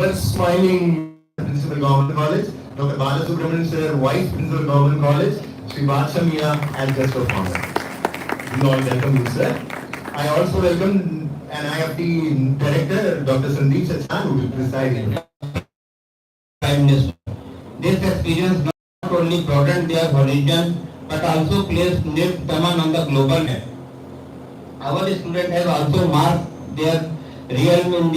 Smiling Principal Government College, Dr. Balasubramanian Sir, Vice Principal Government College, Sri Vatshamia as guest of honor. We all welcome you, sir. I also welcome an IFT Director, Dr. Sandeep Sachan, who will preside here. Prime Minister. This experience not only broadened their horizon but also placed Nift Daman on the global map. Our students have also marked their realm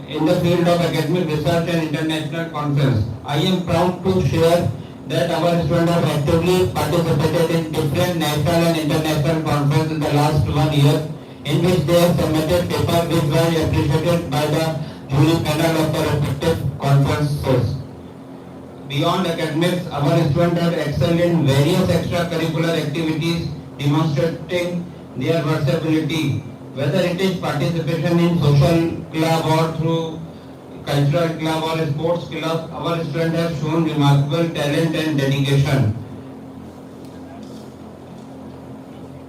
in the field of academic research and international conference. I am proud to share that our students have actively participated in different national and international conferences in the last 1 year, in which they have submitted papers which were appreciated by the jury panel of the respective conferences. Beyond academics, our students have excelled in various extracurricular activities, demonstrating their versatility, whether it is participation in social club or through cultural club or sports club. Our students have shown remarkable talent and dedication.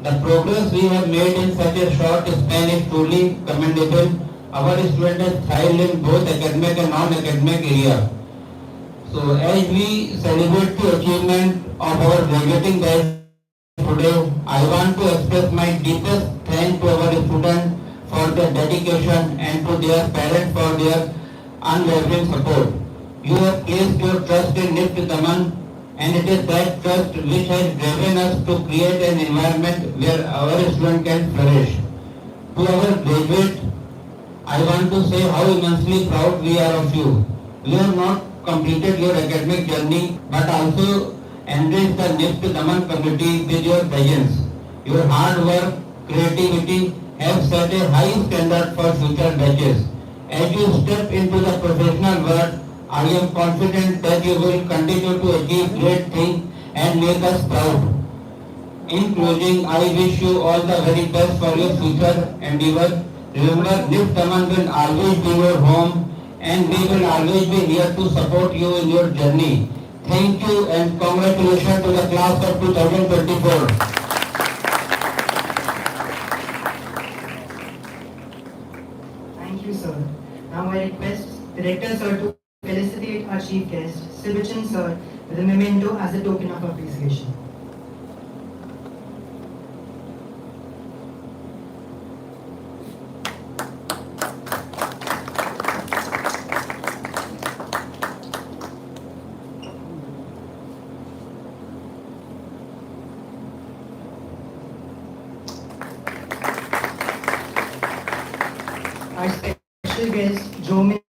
The progress we have made in such a short span is truly commendable. Our students have thrived in both academic and non-academic area. So as we celebrate the achievement of our graduating batch today, I want to express my deepest thanks to our students for their dedication and to their parents for their unwavering support. You have placed your trust in Nift Daman, and it is that trust which has driven us to create an environment where our students can flourish. To our graduates, I want to say how immensely proud we are of you. You have not completed your academic journey but also enriched the Nift Daman community with your presence. Your hard work, creativity have set a high standard for future batches. As you step into the professional world, I am confident that you will continue to achieve great things and make us proud. In closing, I wish you all the very best for your future endeavor. Remember, Nift Daman will always be your home, and we will always be here to support you in your journey. Thank you and congratulations to the class of 2024. Thank you, sir. Now I request Director Sir to felicitate our Chief Guest, Sibichan Sir, with a memento as a token of appreciation. Our special guest, Jomin.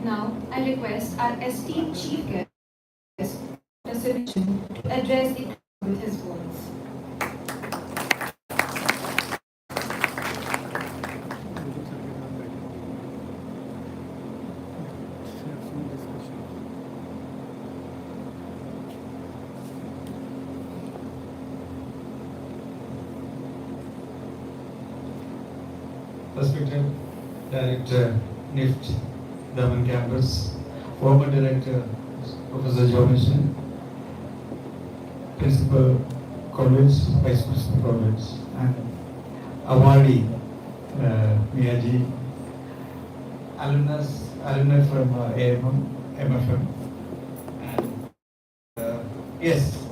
Now, I request our esteemed Chief Guest, Dr. Sibichan, to address the crowd with his words. Respected Director, Nift Daman Campus, former Director, Professor Jomission, Principal College, Vice Principal College, and awardee, Miyaji, alumni from AMM, MFM, and yes,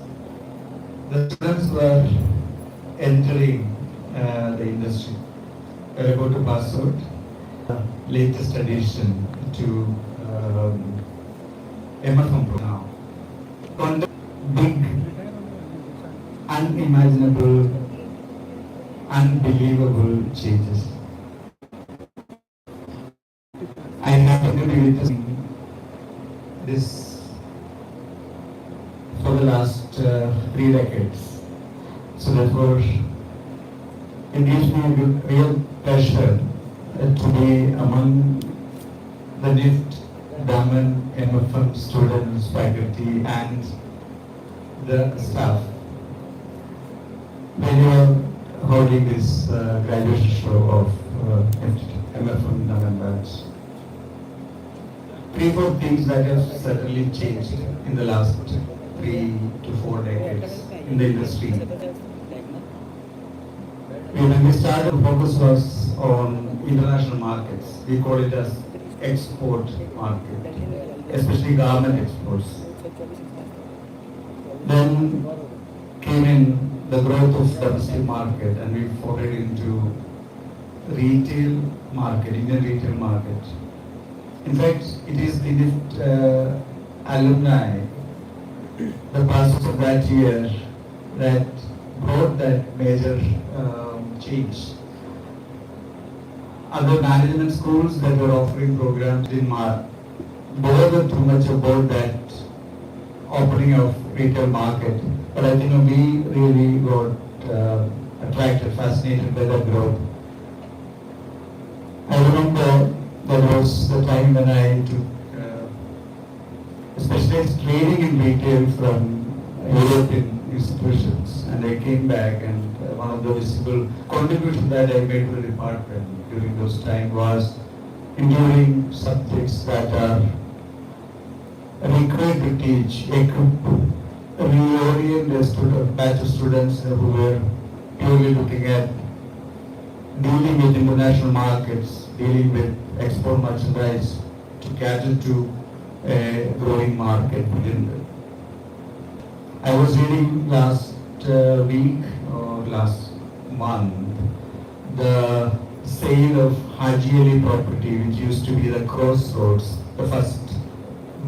the students were entering the industry. We are about to pass out latest addition to MFM now. Conduct big, unimaginable, unbelievable changes. I have to be with this for the last 3 decades. So therefore, it gives me a real pleasure to be among the Nift Daman, MFM students, faculty, and the staff. When you are holding this graduation show of MFM Daman batch, 3-4 things that have certainly changed in the last 3 to 4 decades in the industry. When we started, the focus was on international markets. We call it as export market, especially garment exports. Then came in the growth of domestic market, and we forayed into retail market, Indian retail market. In fact, it is the Nift alumni, the classes of that year, that brought that major change. Other management schools that were offering programs didn't bother too much about that opening of retail market. But I think we really got attracted, fascinated by that growth. I remember that was the time when I took specialized training in retail from European institutions, and I came back, and one of the visible contributions that I made to the department during those times was including subjects that are required to teach, reorient a batch of students who were purely looking at dealing with international markets, dealing with export merchandise to cater to a growing market within it. I was reading last week or last month the sale of Haji Ali property, which used to be the Crossroads, the first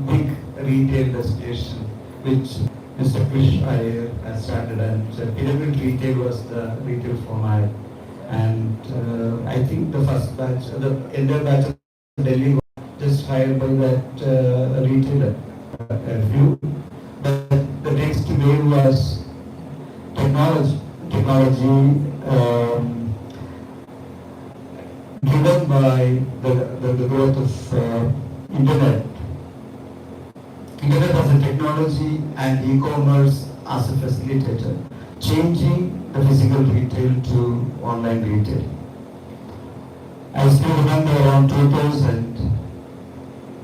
big retail destination, which Mr. Krish Iyer has started, and Pyramid Retail was the retail format. And I think the first batch, the entire batch of Delhi was just hired by that retailer, a few. But the next wave was technology given by the growth of internet. Internet as a technology and e-commerce as a facilitator, changing the physical retail to online retail. I still remember around 2000,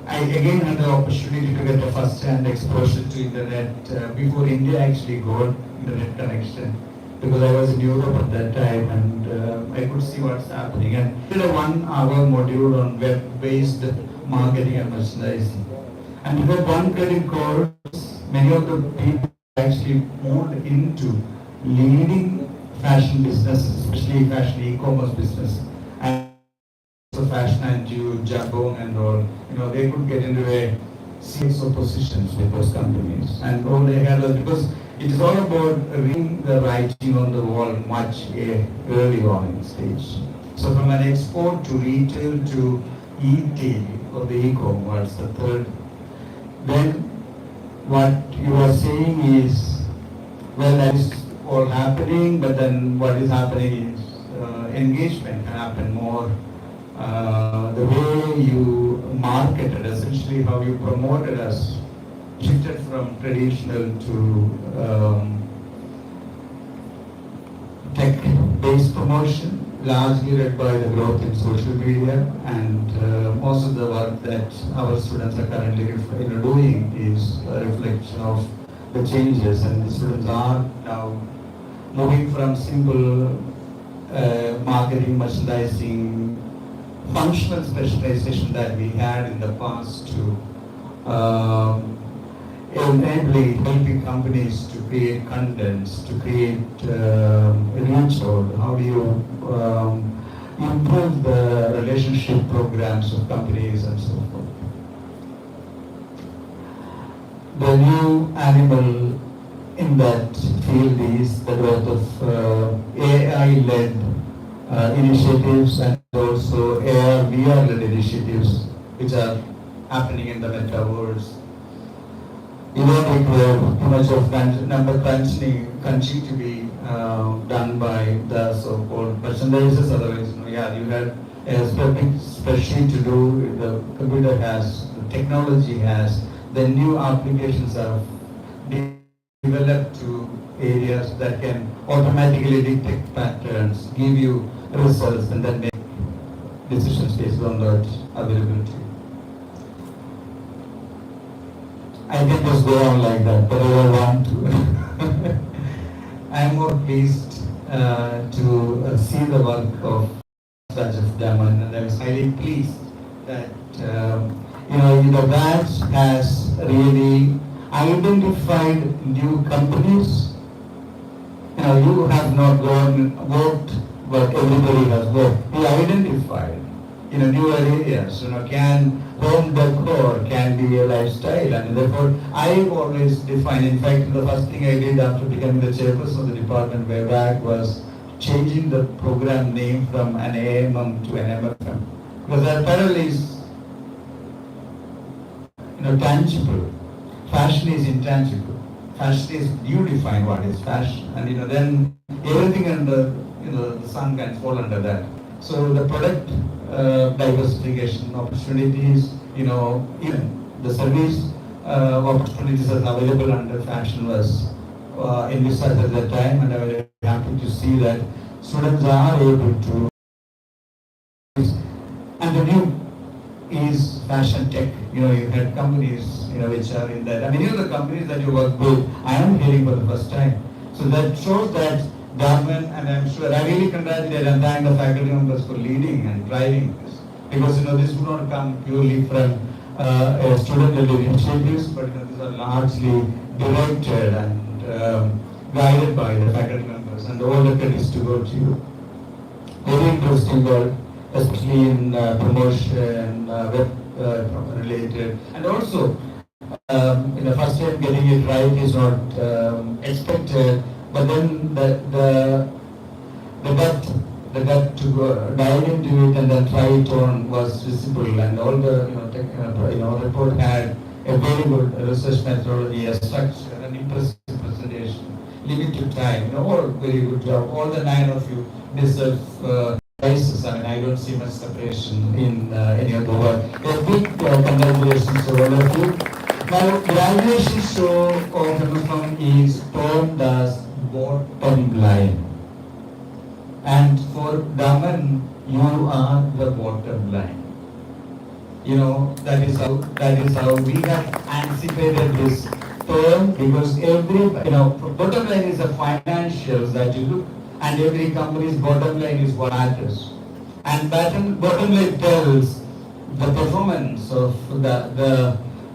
I again had the opportunity to get a first-hand exposure to internet before India actually got internet connection, because I was in Europe at that time, and I could see what's happening. And did a 1-hour module on web-based marketing and merchandising. And with one credit course, many of the people actually moved into leading fashion businesses, especially fashion e-commerce business. And so fashion and Jabong and all, they could get into a series of positions with those companies. And all they had was, because it is all about reading the writing on the wall much early on in stage. So from an export to retail to e-tail or the e-commerce, the third. Then what you are saying is, well, that is all happening, but then what is happening is engagement can happen more. The way you marketed, essentially how you promoted us, shifted from traditional to tech-based promotion, largely led by the growth in social media, and most of the work that our students are currently doing is a reflection of the changes, and the students are now moving from simple marketing, merchandising, functional specialization that we had in the past to enabling, helping companies to create contents, to create reach out. How do you improve the relationship programs of companies and so forth. The new animal in that field is the growth of AI-led initiatives and also AR, VR-led initiatives which are happening in the metaverse. You don't require too much of number crunching to be done by the so-called merchandisers. Otherwise, you had a spreadsheet to do. The computer has the technology has, the new applications are developed to areas that can automatically detect patterns, give you results, and then make decisions based on that availability. I can just go on like that, but I don't want to. I'm more pleased to see the work of Nift Daman, and I was highly pleased that the batch has really identified new companies. You have not worked, but everybody has worked. We identified newer areas. Can home decor can be a lifestyle, and therefore I always define. In fact, the first thing I did after becoming the chairperson of the department way back was changing the program name from an AMM to an MFM, because apparel is tangible. Fashion is intangible. Fashion is you define what is fashion, and then everything under the sun can fall under that. So the product diversification opportunities, even the service opportunities as available under fashion was envisaged at that time, and I was very happy to see that students are able to. And the new is fashion tech. You had companies, which are in that. Many of the companies that you work with, I am hearing for the first time. So that shows that government, and I'm sure I really congratulate and thank the faculty members for leading and driving this, because this would not come purely from student-led initiatives, but these are largely directed and guided by the faculty members, and all the credits to go to you. Very interesting work, especially in promotion, web related, and also first time getting it right is not expected, but then the gut to dive into it and then try it on was visible, and all the report had a very good research methodology, a structure, an impressive presentation, limited time, all very good job. All the 9 of you deserve prizes. I don't see much separation in any of the work. A big congratulations to all of you. Now, graduation show of MFM is termed as bottom line. And for Daman, you are the bottom line. That is how we have anticipated this term, because every, bottom line is the financials that you look, and every company's bottom line is what matters. And bottom line tells the performance of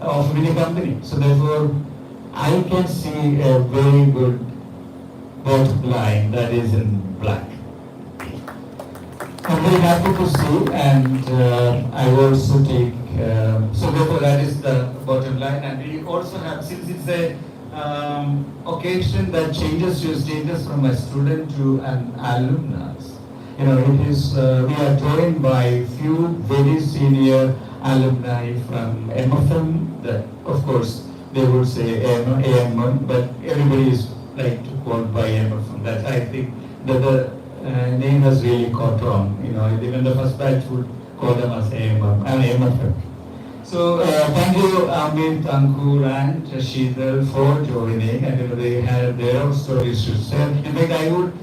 of any company. So therefore, I can see a very good bottom line that is in black. I'm very happy to see, and I also take, so therefore that is the bottom line. And we also have, since it's a occasion that changes your status from a student to an alumnus, it is, we are joined by few very senior alumni from MFM, that of course they would say AMM, but everybody is like to call by MFM. That I think that the name has really caught on. Even the first batch would call them as MFM. So thank you Amit, Ankur and Sheetal for joining, and they had their own stories to share. In fact, I would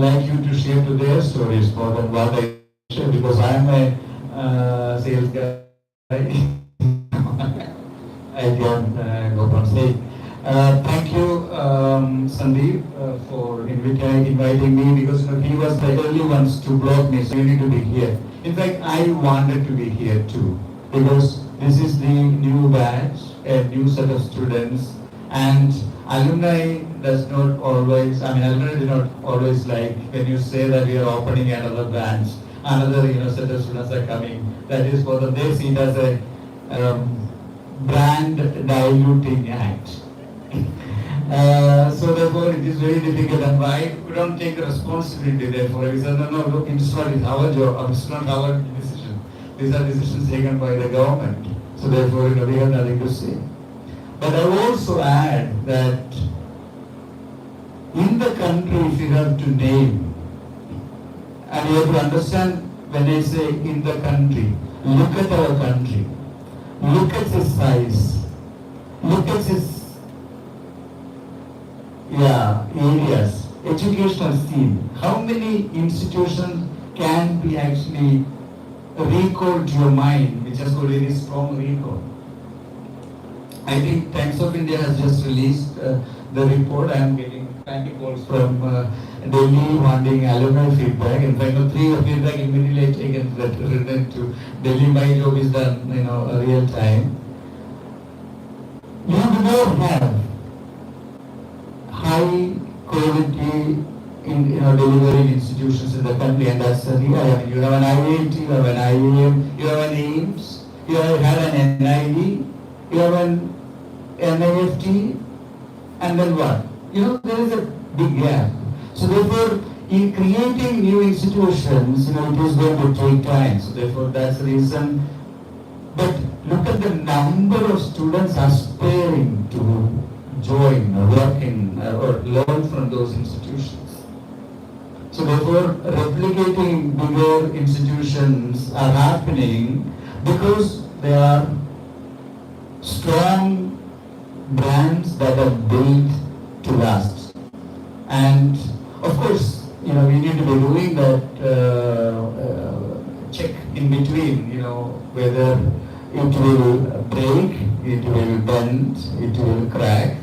like you to share to their stories more than what I share, because I am a sales guy. I don't go on stage. Thank you, Sandeep, for inviting me, because he was the early ones to block me, so you need to be here. In fact, I wanted to be here too, because this is the new batch, a new set of students, and alumni does not always, alumni do not always like when you say that we are opening another branch, another set of students are coming. That is for them, they see it as a brand diluting act. So therefore it is very difficult, and why we don't take the responsibility therefore. We said, no, look, it's not our job, it's not our decision. These are decisions taken by the government. So therefore we have nothing to say. But I will also add that in the country, if you have to name, and you have to understand when I say in the country, look at our country. Look at his size. Look at his areas. Educational scene. How many institutions can be actually recalled to your mind, which has got very strong recall? I think Times of India has just released the report. I am getting plenty calls from Delhi wanting alumni feedback. In fact, 3 feedback immediately taken written to Delhi. My job is done, real time. You do not have high quality delivering institutions in the country, and that's the reality. You have an IIT, you have an IIM, you have an AIMS, you have had an NID, you have an NIFT, and then what? There is a big gap. So therefore, in creating new institutions, it is going to take time. So therefore, that's the reason. But look at the number of students aspiring to join or work in or learn from those institutions. So therefore, replicating bigger institutions are happening because they are strong brands that are built to last. And of course, we need to be doing that check in between, whether it will break, it will bend, it will crack.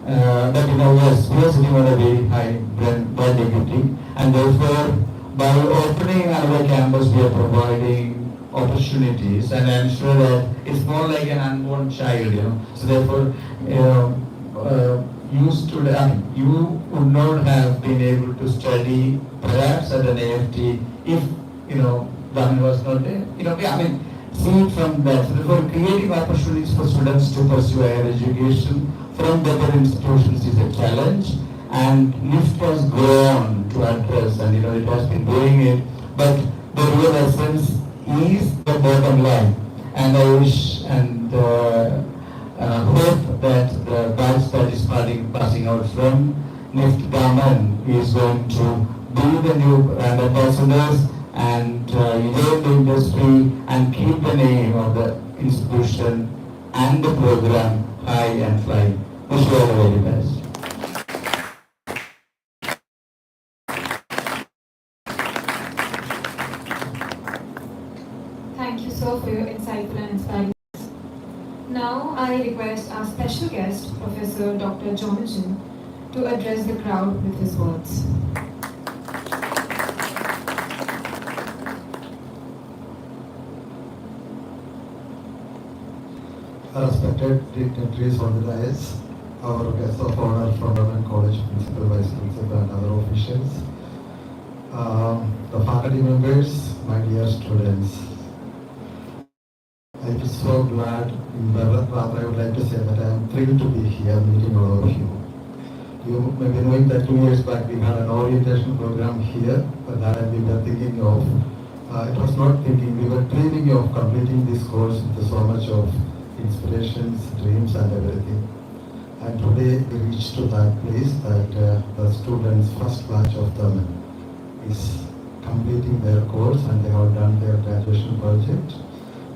But yes, we are sitting on a very high brand equity, and therefore, by opening another campus, we are providing opportunities, and I'm sure that it's more like an unborn child, So therefore, you would not have been able to study perhaps at an AFT if, Daman was not there. See it from that. So therefore, creating opportunities for students to pursue higher education from better institutions is a challenge, and Nift has grown to address, and it has been doing it, but the real essence is the bottom line. And I wish and hope that the batch that is passing out from Nift Daman is going to be the new brand ambassadors and innovate the industry and keep the name of the institution and the program high and flying. Wish you all the very best. Thank you, sir, for your insightful and inspiring words. Now, I request our special guest, Professor Dr. Jomajan, to address the crowd with his words. Respected dignitaries on the dais, our guests of honor from Daman College Principal, Vice Principal and other officials, the faculty members, my dear students. I am so glad, rather I would like to say that I am thrilled to be here meeting all of you. You may be knowing that 2 years back we had an orientation program here, but that we were thinking of, it was not thinking, we were dreaming of completing this course with so much of inspirations, dreams and everything. And today we reached to that place that the students' first batch of them is completing their course and they have done their graduation project.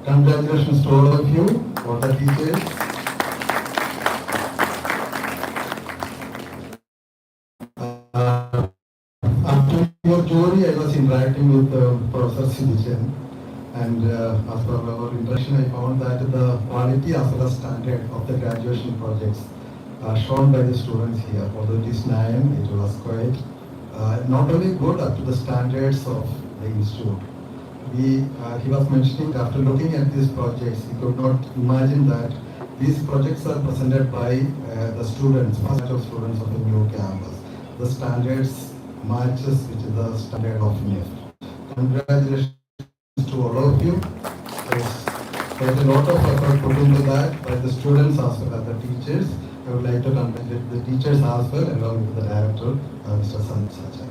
Congratulations to all of you, all the teachers. After your jury, I was interacting with Professor Sibijan. And as per our interaction, I found that the quality as well as standard of the graduation projects shown by the students here, although it is 9, it was quite not only good up to the standards of the institute. He was mentioning after looking at these projects, he could not imagine that these projects are presented by the students, first batch of students of the new campus. The standards matches which is the standard of Nift. Congratulations to all of you. There's a lot of effort put into that by the students as well as the teachers. I would like to congratulate the teachers as well along with the director, Mr. Sanjay.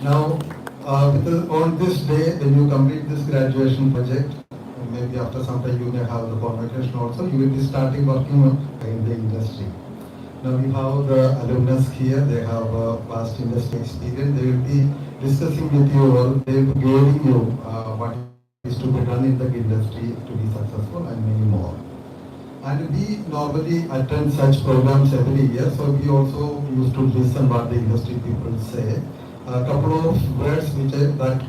Now, on this day, when you complete this graduation project, maybe after some time you may have the convocation also, you will be starting working in the industry. Now we have the alumni here, they have past industry experience, they will be discussing with you all, they will be guiding you what is to be done in the industry to be successful and many more. And we normally attend such programs every year, so we also used to listen what the industry people say. A couple of words that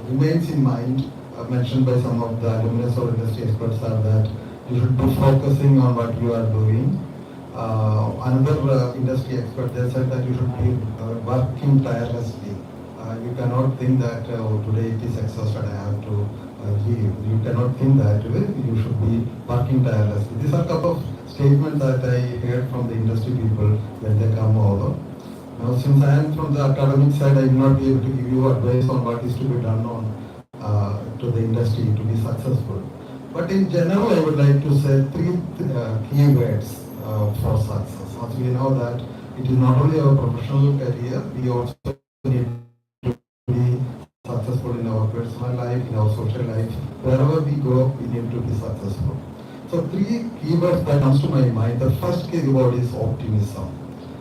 remains in mind, mentioned by some of the alumnus or industry experts, are that you should be focusing on what you are doing. Another industry expert, they said that you should be working tirelessly. You cannot think that today it is exhausted, I have to leave. You cannot think that way. You should be working tirelessly. These are a couple of statements that I heard from the industry people when they come over. Now, since I am from the academic side, I will not be able to give you advice on what is to be done on to the industry to be successful. But in general, I would like to say three key words for success. As we know that it is not only our professional career, we also need to be successful in our personal life, in our social life. Wherever we go, we need to be successful. So three keywords that comes to my mind. The first keyword is optimism.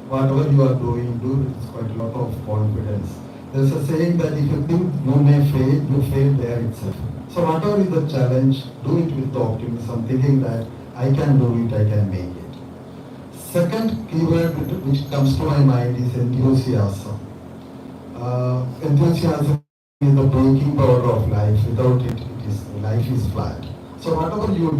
Whatever you are doing, do with quite a lot of confidence. There's a saying that if you think you may fail, you fail there itself. So whatever is the challenge, do it with the optimism, thinking that I can do it, I can make it. Second keyword which comes to my mind is enthusiasm. Enthusiasm is the breaking power of life. Without it, life is flat. So whatever you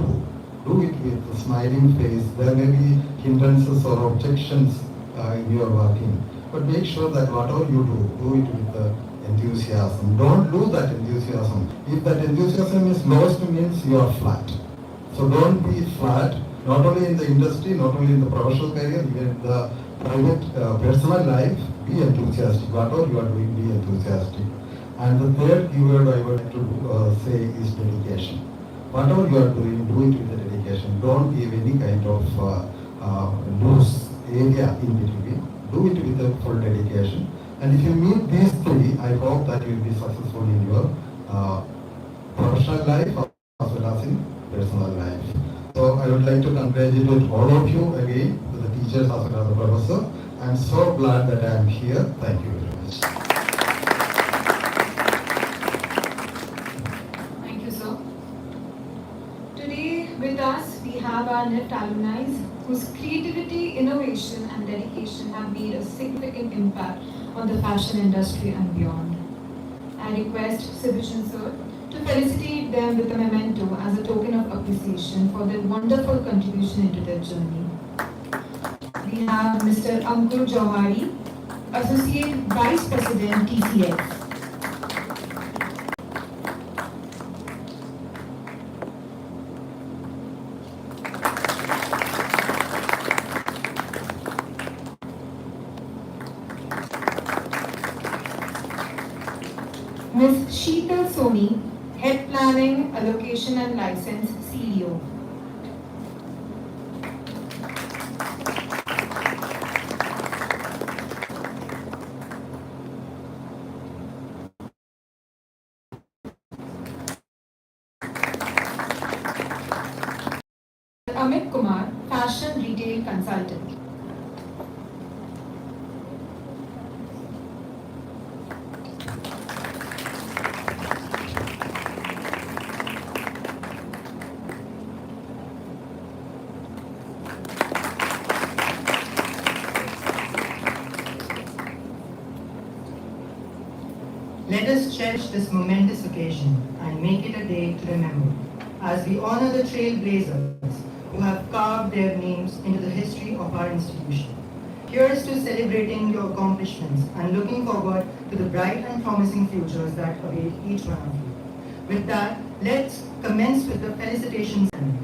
do it with a smiling face. There may be hindrances or objections in your working, but make sure that whatever you do it with enthusiasm. Don't lose that enthusiasm. If that enthusiasm is lost, it means you are flat. So don't be flat, not only in the industry, not only in the professional career, even in the private personal life. Be enthusiastic. Whatever you are doing, be enthusiastic. And the third keyword I would like to say is dedication. Whatever you are doing, do it with the dedication. Don't give any kind of loose area in between. Do it with the full dedication. And if you meet these three, I hope that you will be successful in your professional life as well as in personal life. So I would like to congratulate all of you again, the teachers as well as the professor. I am so glad that I am here. Thank you very much. Thank you, sir. Today with us we have our Nift alumni whose creativity, innovation and dedication have made a significant impact on the fashion industry and beyond. I request Sibichan sir to felicitate them with a memento as a token of appreciation for their wonderful contribution into their journey. We have Mr. Ankur Jauhari, Associate Vice President, TCS. Ms. Sheetal Soni, Head Planning, Allocation and License, CEO. Amit Kumar, Fashion Retail Consultant. Let us cherish this momentous occasion and make it a day to remember as we honor the trailblazers who have carved their names into the history of our institution. Here's to celebrating your accomplishments and looking forward to the bright and promising futures that await each one of you. With that, let's commence with the felicitation ceremony.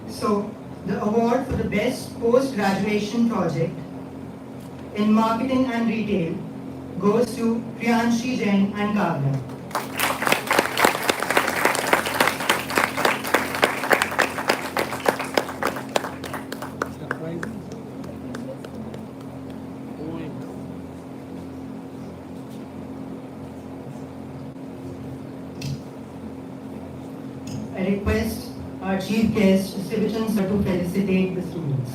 So, the award for the best post-graduation project in marketing and retail goes to Priyanshi Jain and Kavya. I request our chief guest, Sibichan sir, to felicitate the students.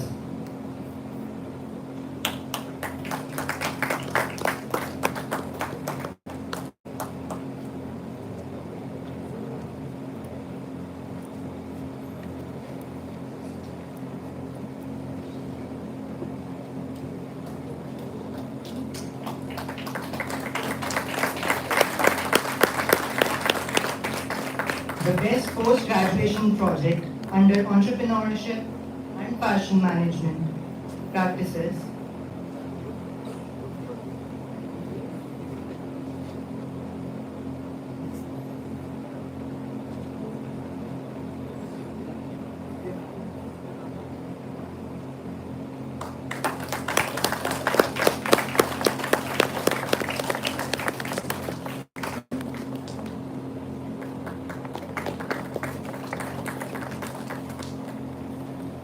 the best post-graduation project under entrepreneurship and fashion management practices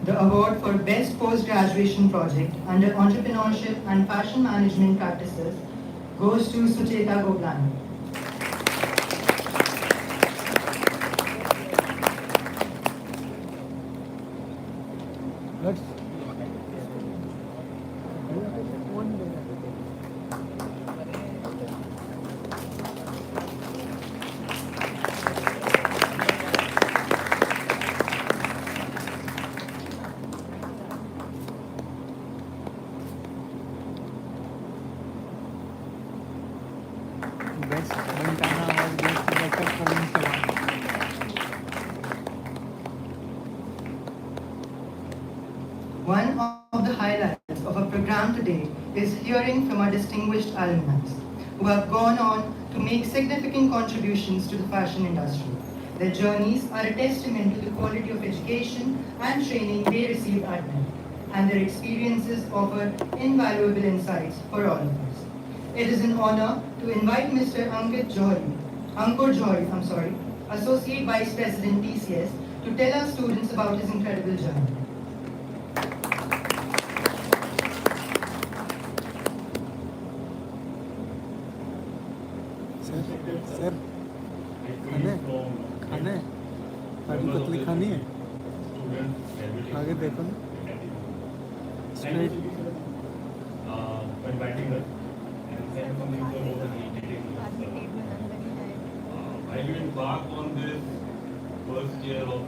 The award for Best Post-Graduation Project under Entrepreneurship and Fashion Management Practices goes to Sucheta Goplani. Best बनकाना और best director Praveen Chauhan. One of the highlights of our program today is hearing from our distinguished alumni who have gone on to make significant contributions to the fashion industry. Their journeys are a testament to the quality of education and training they received at Nift, and their experiences offer invaluable insights for all of us. It is an honor to invite Mr. Ankur Johri, Associate Vice President TCS, to tell our students about his incredible journey. Sir खाने खाने हरी पतली खानी है आगे देखो ना straight While you embark on this first year of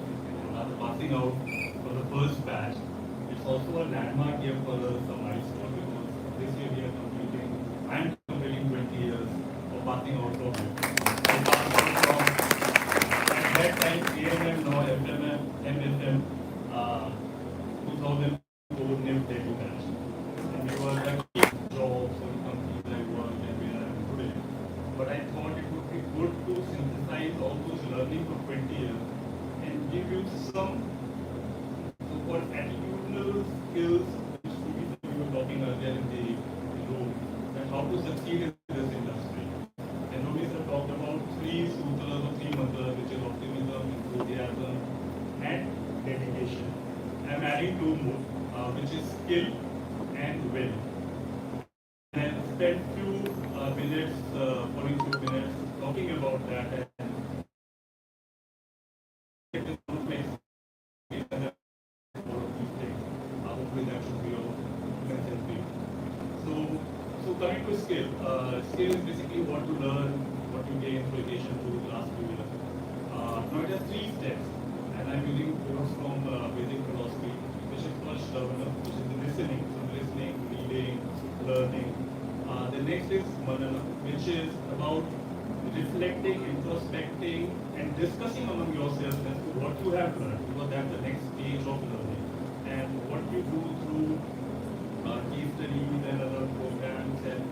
passing out for the first batch, it's also a landmark year for us, a milestone, because this year we are completing, I'm completing 20 years of passing out from it. I passed out from, at that time, AMM, now FMM, MSM, 2004 Nift Daman. And it was like jobs and companies I worked and where I am today. But I thought it would be good to synthesize all those learning for 20 years and give you some so-called attitudinal skills which we were talking earlier in the room, that how to succeed in this industry. And Robi sir talked about three sutras or three mantras, which is optimism, enthusiasm, and dedication. I'm adding two more, which is skill and will. And I spent few minutes, 42 minutes, talking about that. And it is not my experience all of these things. Hopefully that should be of immense help to you. So coming to skill, skill is basically what you learn, what you gain through education through the last few years. Now it has three steps, and I'm using quotes from basic philosophy, which is called Shravana, which is the listening, so listening, reading, learning. The next is Manana, which is about reflecting, introspecting, and discussing among yourselves as to what you have learned, because that's the next stage of learning. And what you do through case studies and other programs and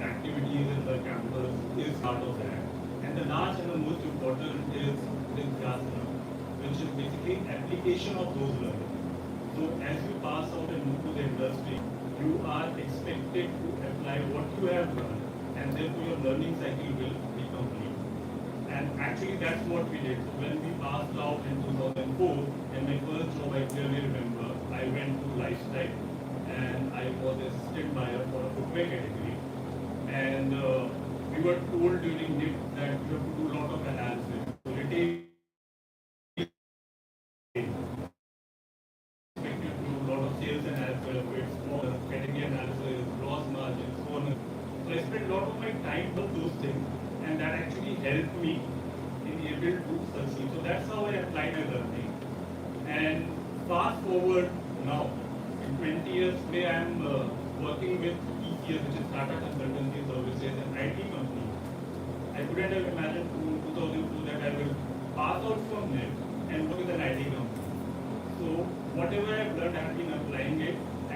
activities in the campus is part of that. And the last and the most important is Nityasana, which is basically application of those learning. So as you pass out and move to the industry, you are expected to apply what you have learned, and therefore your learning cycle will be complete. And actually that's what we did. So when we passed out in 2004, in my first job I clearly remember, I went to Lifestyle and I was assistant buyer for a footwear category. And we were told during Nift that you have to do a lot of analysis. So retail expected to do a lot of sales analysis, category analysis, gross margin, so on. So I spent a lot of my time on those things, and that actually helped me in able to succeed. So that's how I applied my learning. And fast forward now, in 20 years today I am working with TCS, which is Tata Consultancy Services, an IT company. I couldn't have imagined in 2002 that I will pass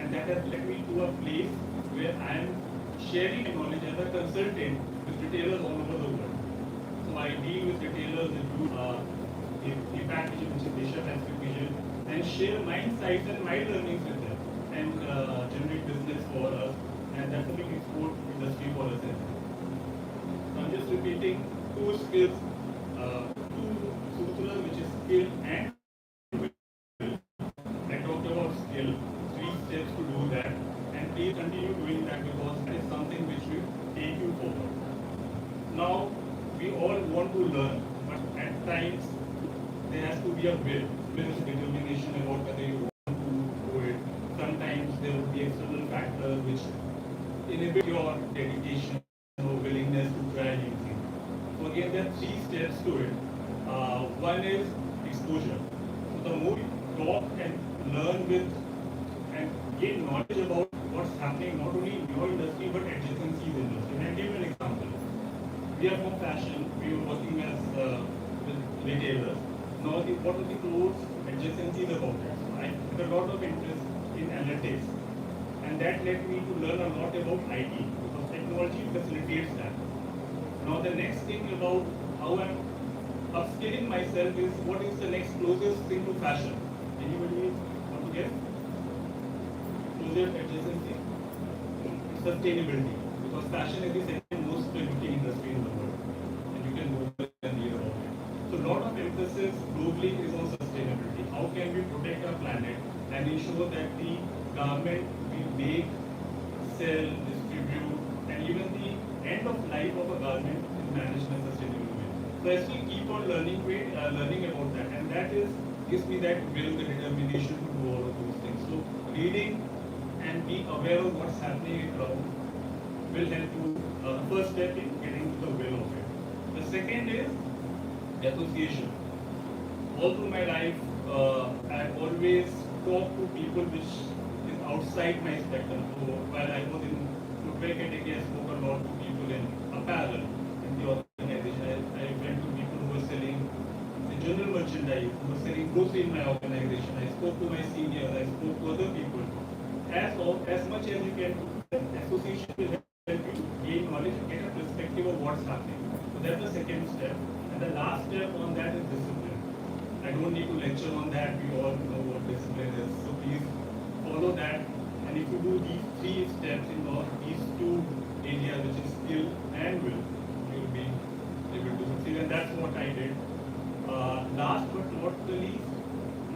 and that has led me to a place where I am sharing my knowledge as a consultant with retailers all over the world. So I deal with retailers with impact vision, which is Asia Pacific vision, and share my insights and my learnings with them, and generate business for us, and that's a big export industry for us. So I'm just repeating two skills, two sutras, which is skill and will. I talked about skill, 3 steps to do that, and please continue doing that because that is something which will take you forward. Now, we all want to learn, but at times there has to be a will. Will is determination about whether you want to do it. Sometimes there will be external factors which inhibit your dedication or willingness to try new things. So again, there are 3 steps to it. One is exposure. So the more you talk and learn with and gain knowledge about what's happening not only in your industry but adjacencies industry. And I'll give you an example. We are from fashion. We were working as with retailers. Now, what are the clothes adjacencies about that? So I had a lot of interest in analytics, and that led me to learn a lot about IT because technology facilitates that. Now, the next thing about how I'm upskilling myself is what is the next closest thing to fashion? Anybody want to guess? Closest adjacency? Sustainability, because fashion is the second most looking industry in the world, and you can Google and read about it. So a lot of emphasis globally is on sustainability. How can we protect our planet and ensure that the garment we make, sell, distribute, and even the end of life of a garment is managed in a sustainable way. So I still keep on learning about that, and that gives me that will, the determination to do all of those things. So reading and being aware of what's happening around will help you. First step in getting to the will of it. The second is association. All through my life, I've always talked to people which is outside my spectrum. So while I was in footwear category, I spoke a lot to people in apparel in the organization. I went to people who were selling the general merchandise, who were selling grocery in my organization. I spoke to my seniors, I spoke to other people. As much as you can, association will help you gain knowledge and get a perspective of what's happening. So that's the second step. And the last step on that is discipline. I don't need to lecture on that. We all know what discipline is. So please follow that. And if you do these 3 steps in these 2 areas, which is skill and will, you will be able to succeed. And that's what I did. Last but not the least,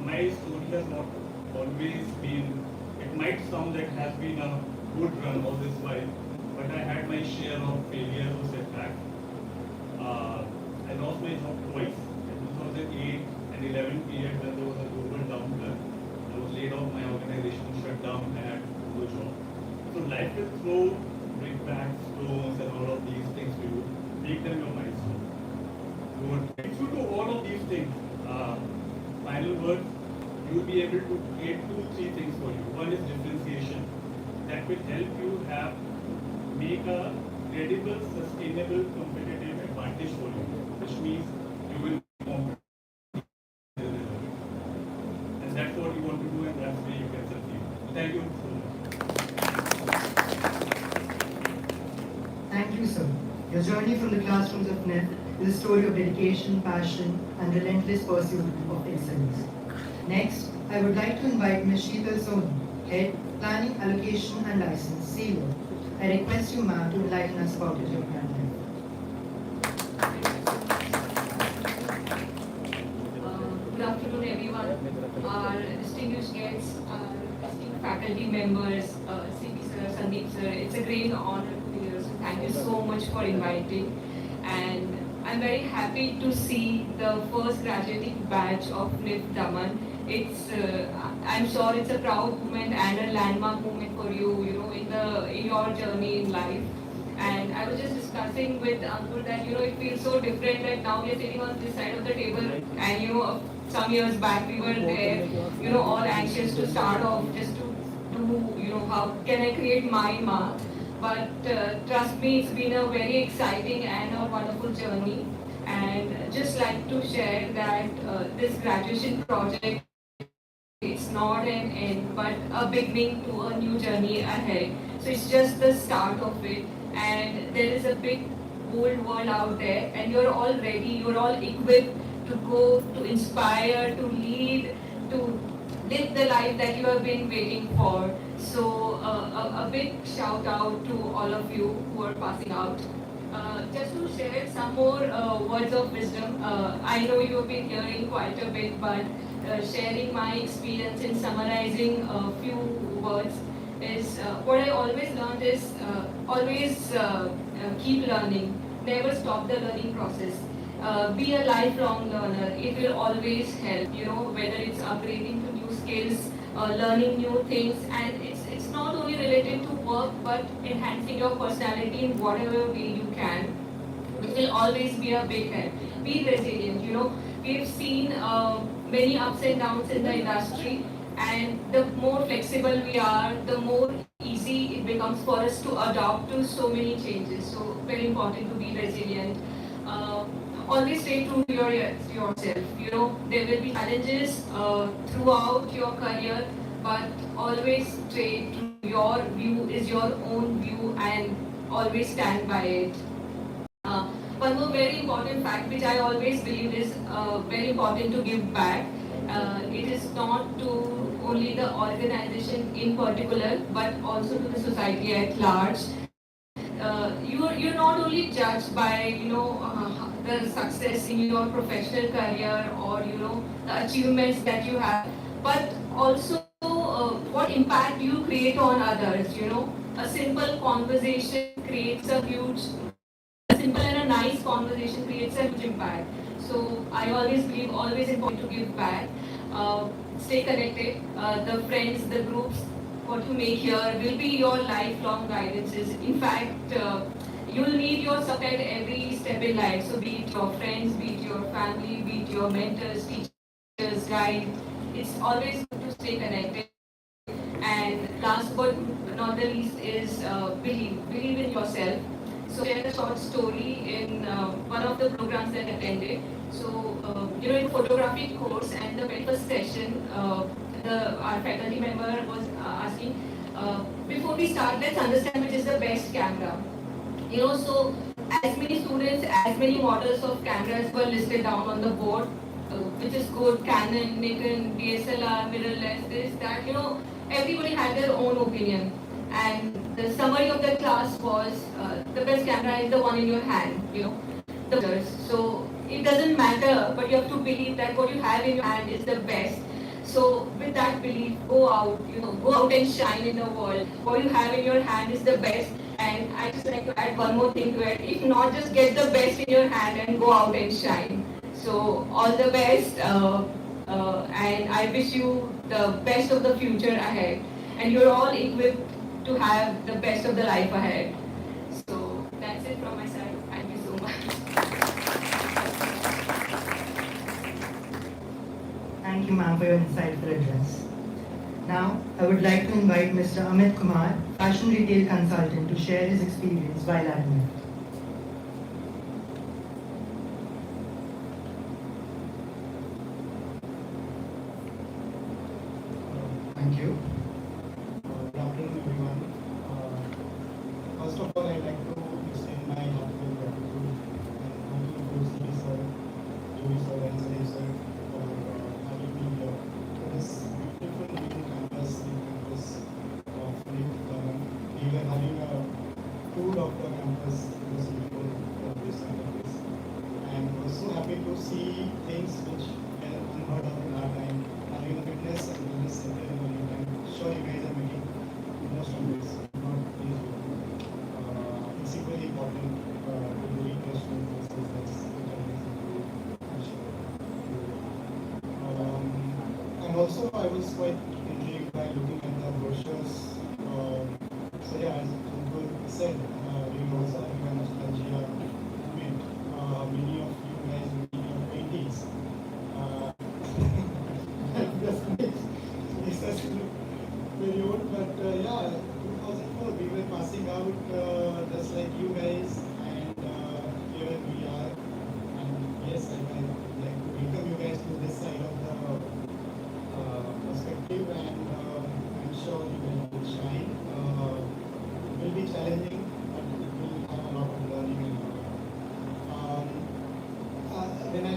my story has not always been, it might sound that has been a good run all this while, but I had my share of failures or setbacks. I lost my job twice in 2008 and 11 period when there was a global downturn. I was laid off, my organization shut down, I had no job. So life will throw brickbats, stones and all of these things to you. Make them your milestone. If you do all of these things, final word, you will be able to create 2-3 things for you. One is differentiation. That will help you make a credible, sustainable, competitive advantage for you, which means you will compete. And that's what you want to do, and that's where you can succeed. Thank you so much. Thank you, sir. Your journey from the classrooms of Nift is a story of dedication, passion, and relentless pursuit of excellence. Next, I would like to invite Ms. Sheetal Soni, Head, Planning, Allocation and License, CEO. I request you, ma'am, to enlighten us about your program. Good afternoon, everyone. Our distinguished guests, our esteemed faculty members, CP sir, Sandeep sir, it's a great honor to be here. So thank you so much for inviting. And I'm very happy to see the first graduating batch of Nift Daman. I'm sure it's a proud moment and a landmark moment for you, in your journey in life. And I was just discussing with Ankur that, it feels so different that now we're sitting on this side of the table and, some years back we were there, all anxious to start off just to do, how can I create my mark. But trust me, it's been a very exciting and a wonderful journey. And just like to share that this graduation project It's not an end, but a beginning to a new journey ahead. So it's just the start of it, and there is a big, bold world out there, and you're all ready, you're all equipped to go, to inspire, to lead, to live the life that you have been waiting for. So a big shout out to all of you who are passing out. Just to share some more words of wisdom, I know you have been hearing quite a bit, but sharing my experience in summarizing a few words is what I always learned is always keep learning, never stop the learning process. Be a lifelong learner. It will always help, whether it's upgrading to new skills, learning new things, and it's not only related to work, but enhancing your personality in whatever way you can. It will always be a big help. Be resilient. We've seen many ups and downs in the industry, and the more flexible we are, the more easy it becomes for us to adapt to so many changes. So very important to be resilient. Always stay true to yourself. There will be challenges throughout your career, but always stay true. Your view is your own view, and always stand by it. One more very important fact which I always believe is very important to give back. It is not to only the organization in particular, but also to the society at large. You're not only judged by the success in your professional career or the achievements that you have, but also what impact you create on others. A simple conversation creates a huge simple and a nice conversation creates a huge impact. So I always believe always important to give back. Stay connected. The friends, the groups, what you make here will be your lifelong guidances. In fact, you'll need your support every step in life. So be it your friends, be it your family, be it your mentors, teachers, guides. It's always good to stay connected. And last but not the least is believe in yourself. So share a short story in one of the programs that I attended. So in photography course and the very first session, our faculty member was asking, before we start, let's understand which is the best camera. So as many students, as many models of cameras were listed down on the board, which is good, Canon, Nikon, DSLR, mirrorless, this, that, everybody had their own opinion. And the summary of the class was, the best camera is the one in your hand, So it doesn't matter, but you have to believe that what you have in your hand is the best. So with that belief, go out and shine in the world. What you have in your hand is the best. And I just like to add one more thing to it. If not, just get the best in your hand and go out and shine. So all the best, and I wish you the best of the future ahead. And you're all equipped to have the best of the life ahead. So that's it from my side. Thank you so much. Thank you, ma'am, for your insightful address. Now, I would like to invite Mr. Amit Kumar, fashion retail consultant, to share his experience while at Nift. Thank you. Good afternoon, everyone. First of all, I'd like to extend my heartfelt gratitude and thank you to CD sir, Joey sir, and Sunil sir for having me here to this beautiful new campus of Nift Daman. We were having a tour of the campus this before this campus, and was so happy to see things which were unheard of in our time. Having a fitness and wellness center in the meantime. Sure, you guys are making most of this, not easy. It's equally important to do request to places like I'm sure. And also, I was quite intrigued by looking at the brochures. So yeah, as Guru said, we were also having a nostalgia movement. Many of you guys will be in your 20s. It's actually very old, but yeah, 2004 we were passing out just like you guys, and here we are. And yes, I would like to welcome you guys to this side of the perspective.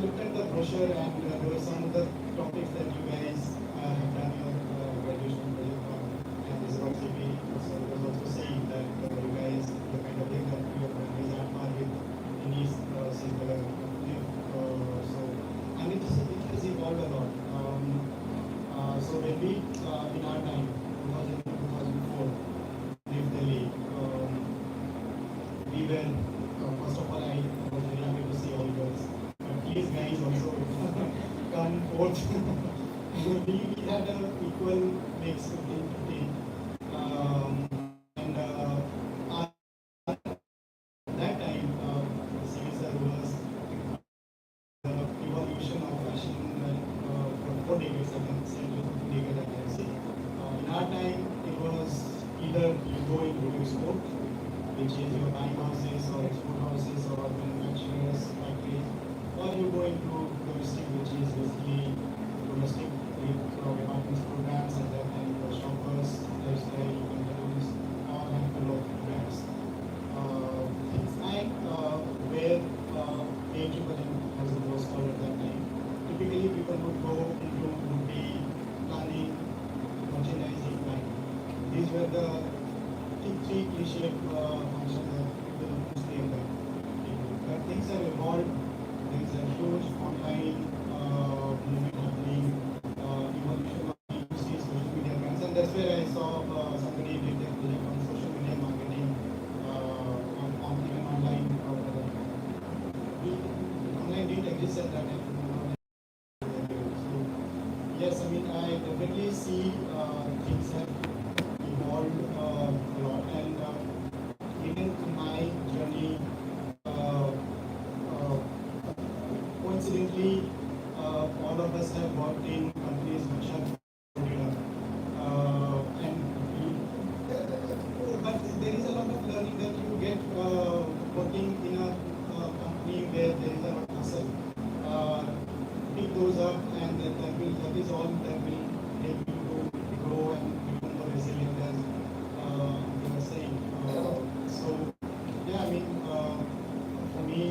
looked at the brochure and there were some of the topics that you guys have done your graduation project on, and this was was also saying that you guys are kind of think that your countries are par with Indies sector. So and it has evolved a lot. So when we in our time 2004 Nift Delhi, we were first of all I was very happy to see all girls. Please guys also come forth. we had an equal mix 15-15. And that time, CSR was the evolution of fashion for 4 decades, I can say, 2 decades I can say. In our time, it was either you go into export, which is your buying houses or export houses or manufacturers, factories, or you go into domestic, which is basically domestic departments programs and that kind of shoppers, lifestyle, pantaloons, all handful of brands. Things like where A-Triple-M, as it was called at that time, typically people would go into the planning, merchandising, line. These were the three cliche functions that people mostly in that. But things have evolved. There is a huge online movement happening, evolution of B2C social media brands, and that's where I saw somebody did a project on social media marketing, on even online. Online didn't exist at that time. So yes, I mean I definitely see things have evolved a lot, and even in my journey, coincidentally, all of us have worked in companies which have and but there is a lot of learning that you get working in a company where there is a lot of hustle. Pick those up, and that is all that will help you to grow and become more resilient, as you were saying. So yeah, I mean for me,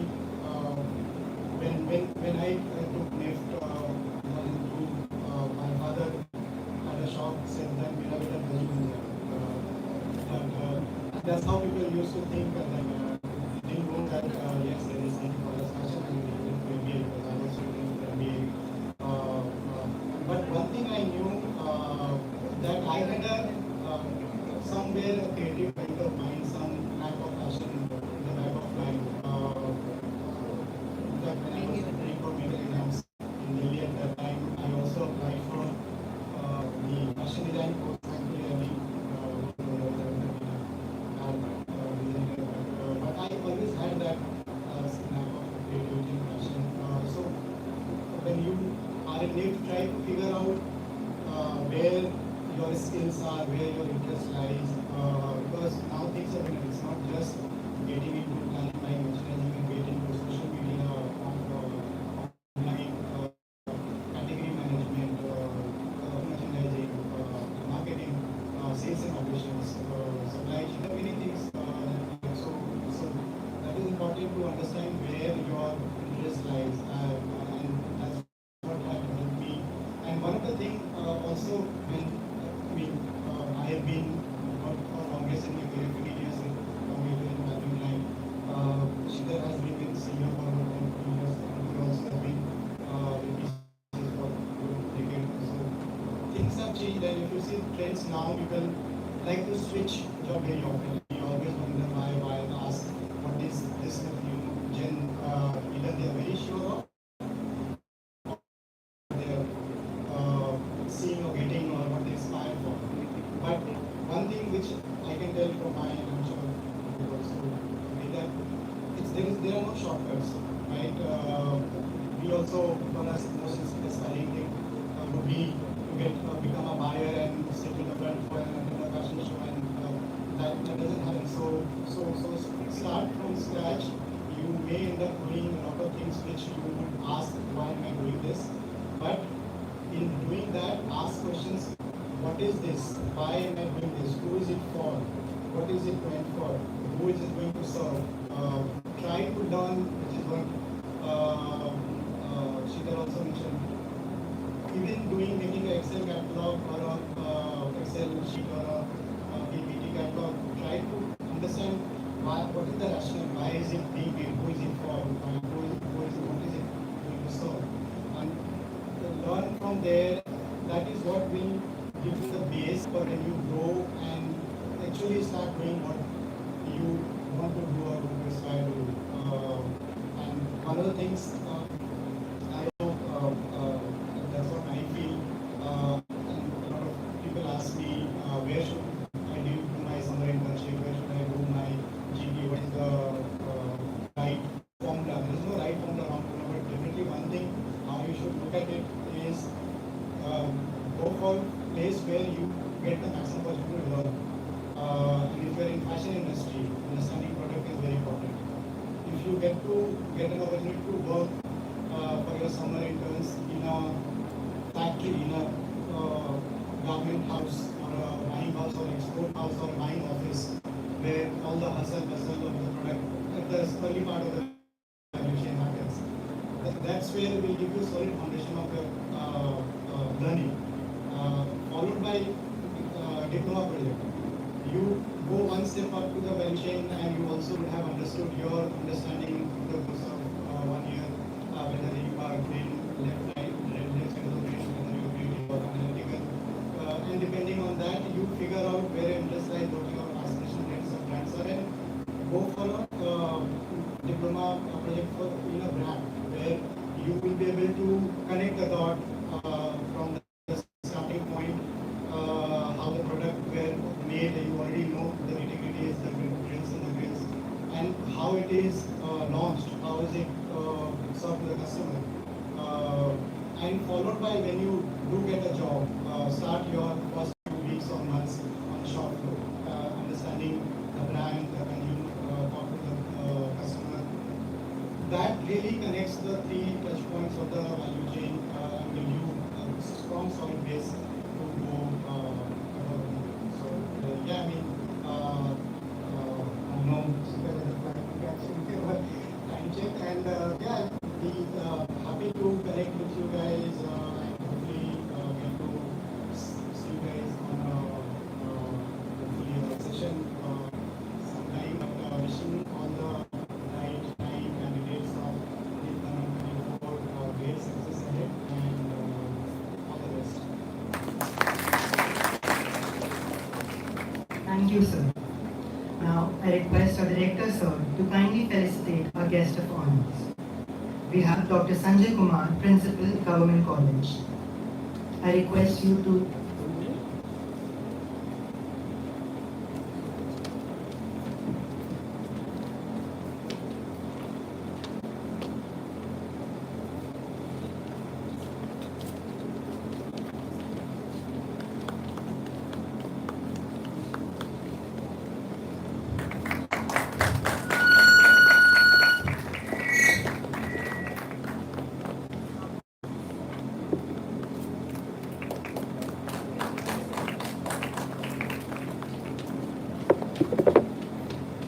when I took Nift, my father had a shop, said that we have it at that's how people used to think, and then didn't know that yes, there is something called as fashion, and we didn't do MBA because I was student for MBA. But one thing I knew that I had somewhere a creative kind of mind, some type of passion in the back of mind. That when I was preparing for medical exams in Delhi at that time, I also applied for the fashion design course. Thankfully, I mean, but I always had that snap of creativity and passion. So when you are in Nift, try to figure out where your skills are, where your interest lies, because now things are different. It's not just getting into planning, buying, merchandising, and getting into social media, online, category management, merchandising, marketing, sales and operations, supply chain. There are many things. So that is important to understand where your interest lies, and that's what has helped me. And one of the things also when I have been not for longest in my career, 15 years in management line. Shidhar has been with senior for more than 2 years, and we also have been with PCs for decades. So things have changed, and if you see trends now, people like to switch job very often. You always wonder why and ask what is this new gen, either they are very sure of, they are seeing or getting or what they aspire for. But one thing which I can tell from my, I'm sure you also agree that there are no shortcuts, right? We also, for us, the most aspiring thing would be to become a buyer and sit in the front for a fashion show, and that doesn't happen. So start from scratch. You may end up doing a lot of things which you would ask, why am I doing this? But in doing that, ask questions. What is this? Why am I doing this? Who is it for? What is it meant for? Who is it going to serve? Try to learn which is what making an Excel catalog or a Excel sheet or a PPT catalog, try to understand what is the rationale, why is it being made, who is it for, what is it going to serve, and learn from there. That is what will give you the base for when you grow and actually start doing what you want to do or what you aspire to do. And one of the things I know, that's what I feel, and a lot of people ask me, where should I do my summer internship, where should I do my GP, what is the right formula? There is no right formula, wrong formula, but definitely one thing how you should look at it is go for a place where you get the maximum opportunity to learn. And if you are in fashion industry, understanding product is very important. If you get an opportunity to work for your summer interns in a factory, in a garment house or a buying house or export house or buying office, where all the hustle bustle of the product at the early part of the value chain happens. That's where it will give you a solid foundation of your learning, followed by diploma project. You go one step up to the value chain and you also would have understood your understanding in the course of 1 year, whether you are doing left side kind of operation, whether you are doing or analytical. And depending on that, you figure out where your interest lies, what your aspiration rates of brands are, and go for a diploma project for in a brand where you will be able to connect the dot from the starting point, how the product were made, you already know the nitty-gritties, the prints and the grills, and how it is launched, how is it served to the customer. And followed by when you do get a job, start your first few weeks or months on the shop floor, understanding the brand, the consumer, talk to the customer. That really connects the three touch points of the value chain and give you a strong solid base to go above. So yeah, I mean, I know time check, and yeah, be happy to connect with you guys and hopefully get to see you guys on hopefully a session sometime. But wishing all the right time candidates of Nift Daman 24 great success ahead and all the best. Thank you, sir. Now, I request our director, sir, to kindly felicitate our guest of honors. We have Dr. Sanjay Kumar, Principal, Government College. I request you to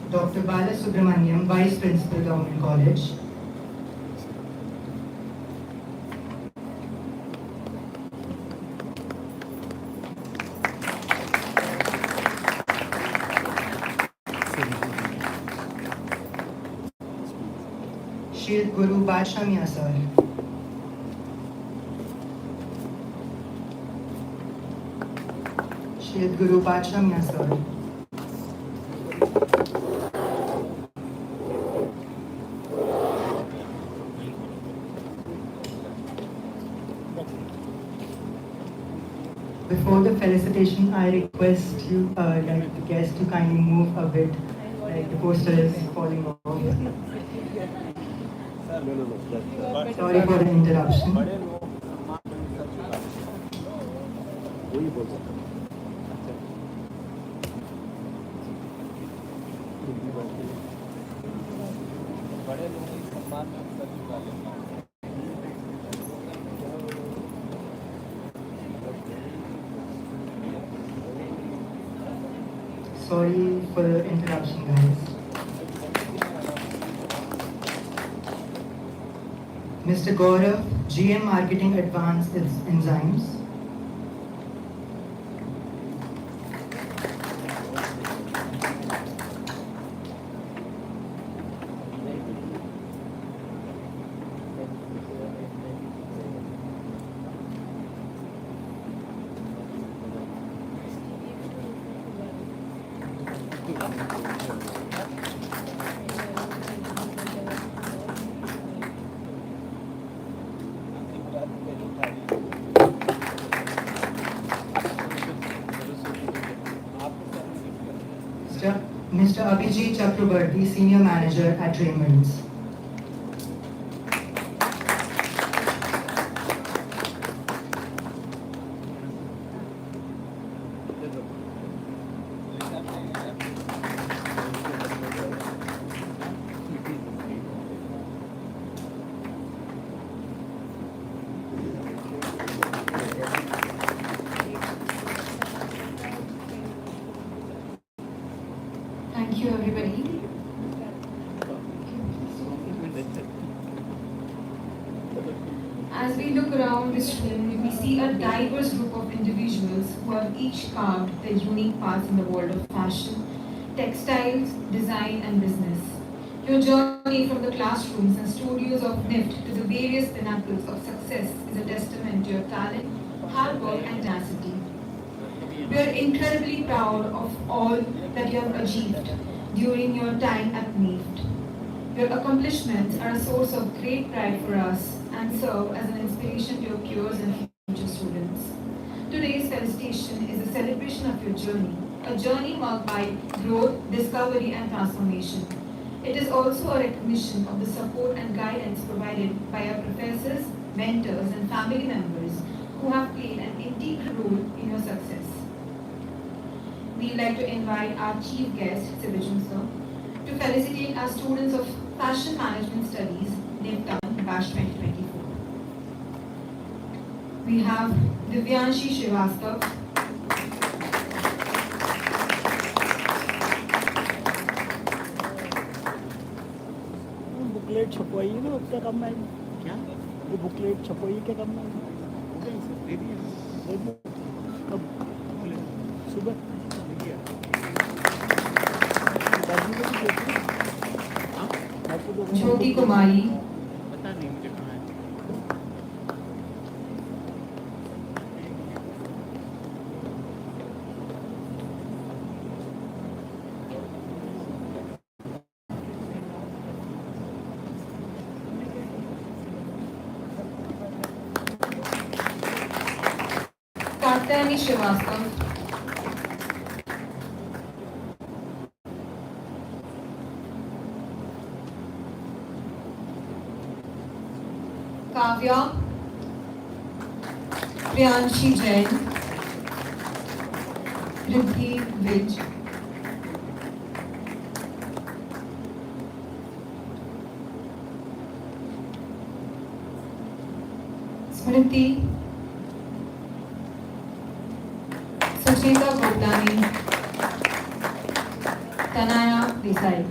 Dr. Bala Subramaniam, Vice Principal, Government College. Shri Guru Badshamiya, sir. Shri Guru Badshamiya, sir. Before the felicitation, I request you, like the guests, to kindly move a bit, like the poster is falling off. Sorry for the interruption. Sorry for the interruption, guys. Mr. Gaurav, GM Marketing Advanced Enzymes. Mr. Abhijit Chakrabarti, Senior Manager at Raymond's. Thank you, everybody. As we look around this room, we see a diverse group of individuals who have each carved their unique paths in the world of fashion, textiles, design, and business. Your journey from the classrooms and studios of Nift to the various pinnacles of success is a testament to your talent, hard work, and tenacity. We are incredibly proud of all that you have achieved during your time at Nift. Your accomplishments are a source of great pride for us and serve as an inspiration to your peers and future students. Today's felicitation is a celebration of your journey, a journey marked by growth, discovery, and transformation. It is also a recognition of the support and guidance provided by our professors, mentors, and family members who have played an integral role in your success. We'd like to invite our chief guest, Sibijun sir, to felicitate our students of Fashion Management Studies, Nift Daman, Batch 2024. We have Divyanshi Srivastav, booklet छपवाई है ना उसका कम है क्या ये booklet छपवाई क्या कम है कब सुबह Jyoti Kumari, पता नहीं मुझे कहाँ है Katyayani Srivastav, Kavya, Priyanshi Jain, Riddhi Vij, Smriti, Sucheta Goptani, Tanaya Desai.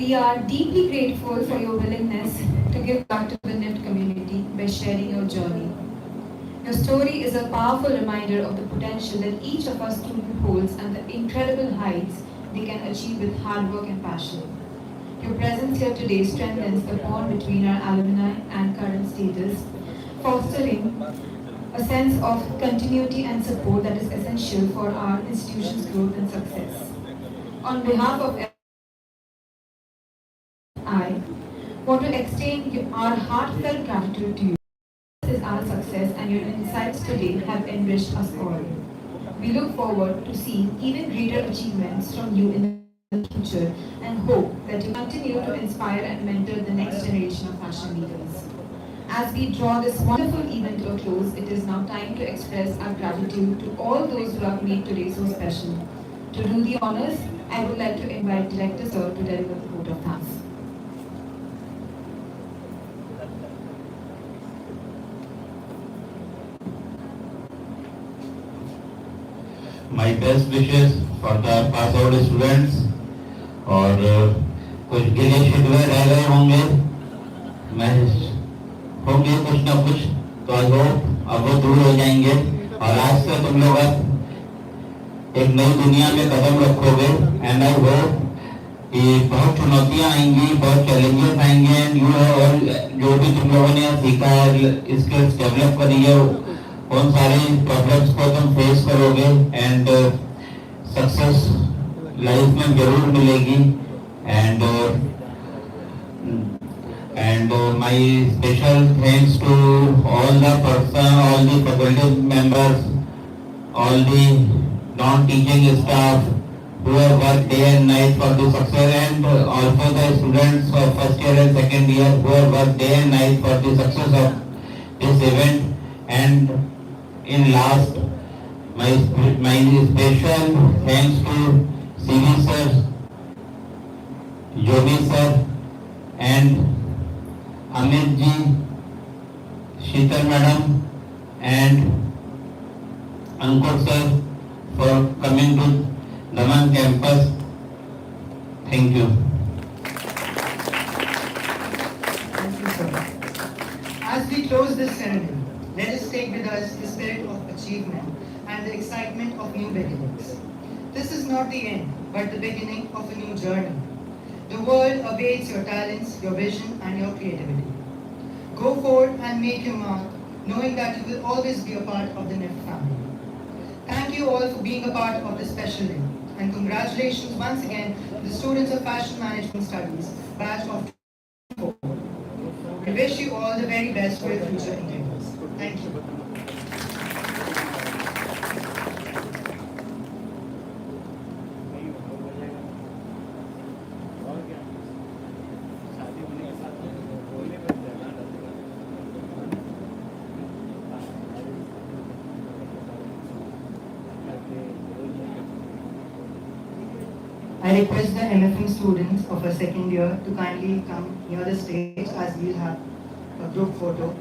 We are deeply grateful for your willingness to give back to the Nift community by sharing your journey. Your story is a powerful reminder of the potential that each of our students holds and the incredible heights they can achieve with hard work and passion. Your presence here today strengthens the bond between our alumni and current status, fostering a sense of continuity and support that is essential for our institution's growth and success. On behalf of I want to extend our heartfelt gratitude to you. This is our success and your insights today have enriched us all. We look forward to seeing even greater achievements from you in the future and hope that you continue to inspire and mentor the next generation of fashion leaders. As we draw this wonderful event to a close, it is now time to express our gratitude to all those who have made today so special. To do the honors, I would like to invite Director Sir to deliver the vote of thanks. My best wishes for the pass out students और कुछ गिले शिकवे रह गए होंगे मैं होंगे कुछ ना कुछ तो आई होप अब वो दूर हो जाएंगे और आज से तुम लोग अब एक नई दुनिया में कदम रखोगे एंड आई होप कि बहुत चुनौतियां आएंगी बहुत चैलेंजेस आएंगे एंड यू और जो भी तुम लोगों ने सीखा है स्किल्स डेवलप करी है उन सारे प्रॉब्लम्स को तुम फेस करोगे एंड सक्सेस लाइफ में जरूर मिलेगी and my special thanks to all the person all the faculty members all the non teaching staff who have worked day and night for the success and also the students of first year and second year who have worked day and night for the success of this event and in last my special thanks to CV sir, Yogi sir and Amit ji, Sheetal madam and Ankur sir for coming to Daman campus. Thank you. Thank you, sir. As we close this ceremony, let us take with us the spirit of achievement and the excitement of new beginnings. This is not the end, but the beginning of a new journey. The world awaits your talents, your vision, and your creativity. Go forth and make your mark, knowing that you will always be a part of the Nift family. Thank you all for being a part of this special day, and congratulations once again to the students of Fashion Management Studies, batch of 4. We wish you all the very best for your future endeavors. Thank you. I request the MFM students of our second year to kindly come near the stage as we'll have a group photo.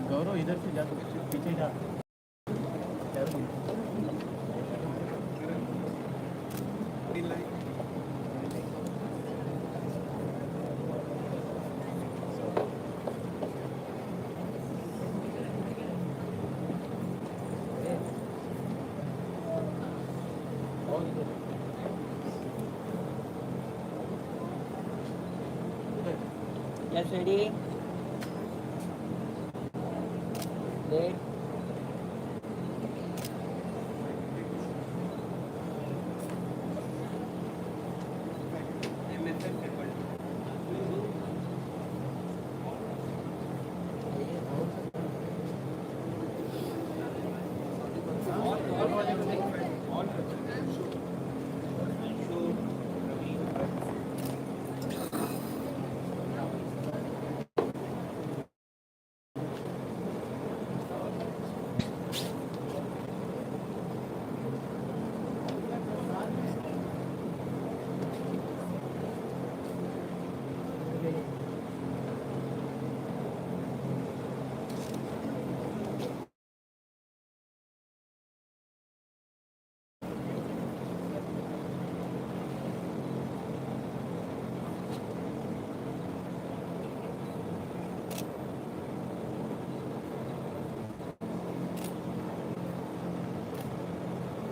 गौरव इधर से जा पीछे जा Yes, ready? Ready?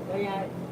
Go ahead.